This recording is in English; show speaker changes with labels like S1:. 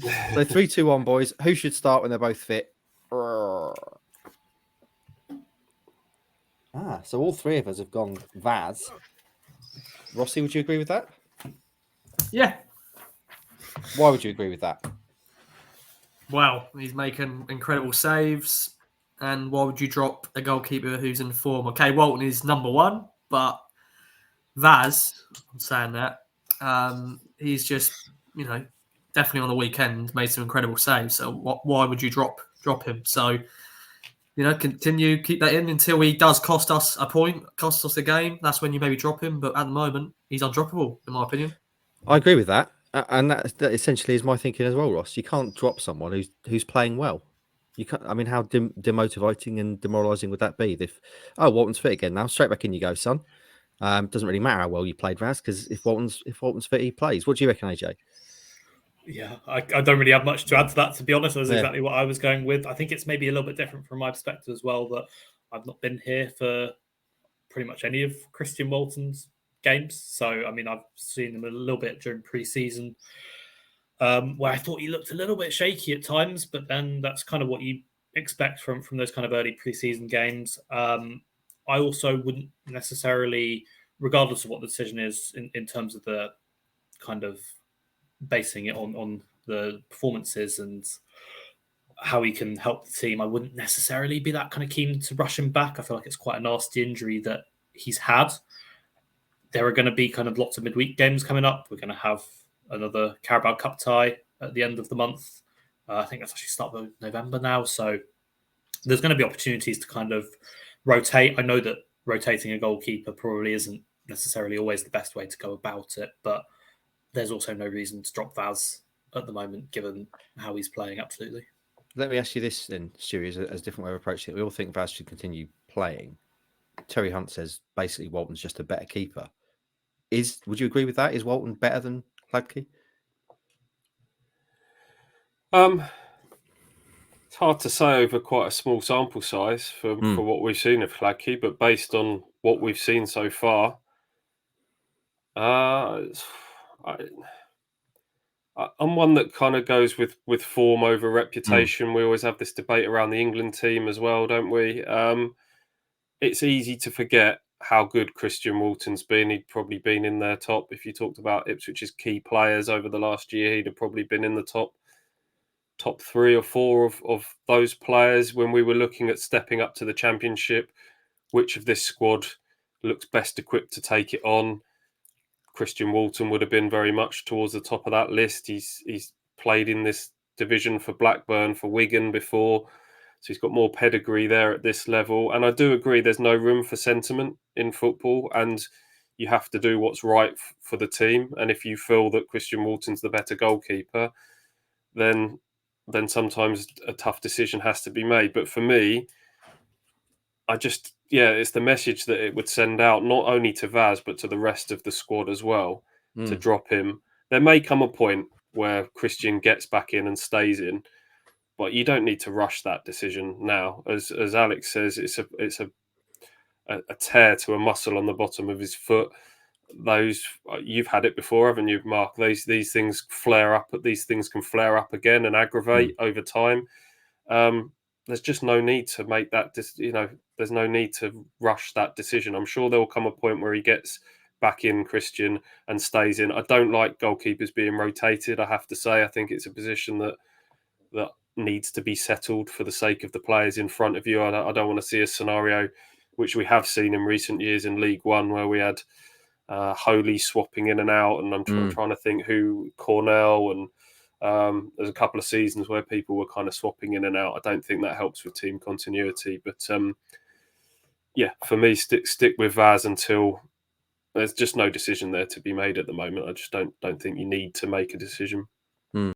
S1: So 3-2-1, boys. Who should start when they're both fit? So all three of us have gone Vaz. Rossi, would you agree with that?
S2: Yeah.
S1: Why would you agree with that?
S2: Well, he's making incredible saves. And why would you drop a goalkeeper who's in form? Okay, Walton is number one, but Vaz, I'm saying that, he's just, definitely on the weekend made some incredible saves. So why would you drop him? So, keep that in until he does cost us a point, cost us a game. That's when you maybe drop him. But at the moment, he's undroppable, in my opinion.
S1: I agree with that. And that essentially is my thinking as well, Ross. You can't drop someone who's playing well. You can't. I mean, how demotivating and demoralising would that be? If Walton's fit again now, straight back in you go, son. Doesn't really matter how well you played, Raz, because if Walton's fit, he plays. What do you reckon, AJ?
S3: Yeah, I don't really have much to add to that, to be honest. That's exactly what I was going with. I think it's maybe a little bit different from my perspective as well, that I've not been here for pretty much any of Christian Walton's games. So, I mean, I've seen him a little bit during pre-season, where I thought he looked a little bit shaky at times, but then that's kind of what you expect from those kind of early pre-season games. I also wouldn't necessarily, regardless of what the decision is in terms of the kind of basing it on the performances and how he can help the team, I wouldn't necessarily be that kind of keen to rush him back. I feel like it's quite a nasty injury that he's had. There are going to be kind of lots of midweek games coming up. We're going to have another Carabao Cup tie at the end of the month. I think that's actually start of November now. So there's going to be opportunities to kind of rotate. I know that rotating a goalkeeper probably isn't necessarily always the best way to go about it, but there's also no reason to drop Vaz at the moment, given how he's playing, absolutely.
S1: Let me ask you this then, Stewie, as a different way of approaching it. We all think Vaz should continue playing. Terry Hunt says basically Walton's just a better keeper. Would you agree with that? Is Walton better than Hladky?
S4: It's hard to say over quite a small sample size for what we've seen of Hladky, but based on what we've seen so far, I'm one that kind of goes with form over reputation. We always have this debate around the England team as well, don't we? It's easy to forget how good Christian Walton's been. He'd probably been in their top. If you talked about Ipswich's key players over the last year, he'd have probably been in the top 3 or 4 of those players. When we were looking at stepping up to the Championship, which of this squad looks best equipped to take it on? Christian Walton would have been very much towards the top of that list. He's played in this division for Blackburn, for Wigan before, so he's got more pedigree there at this level. And I do agree there's no room for sentiment in football, and you have to do what's right for the team. And if you feel that Christian Walton's the better goalkeeper, then sometimes a tough decision has to be made. But for me, it's the message that it would send out, not only to Vaz, but to the rest of the squad as well, to drop him. There may come a point where Christian gets back in and stays in, but you don't need to rush that decision now. As Alex says, it's a tear to a muscle on the bottom of his foot. Those, you've had it before, haven't you, Mark? These things flare up. These things can flare up again and aggravate over time. There's just no need to make that. There's no need to rush that decision. I'm sure there will come a point where he gets back in, Christian, and stays in. I don't like goalkeepers being rotated. I have to say, I think it's a position that needs to be settled for the sake of the players in front of you. I don't want to see a scenario which we have seen in recent years in League One, where we had Holy swapping in and out, and I'm trying to think who, Cornell, and there's a couple of seasons where people were kind of swapping in and out. I don't think that helps with team continuity. But for me, stick with Vaz until there's just no decision there to be made at the moment. I just don't think you need to make a decision.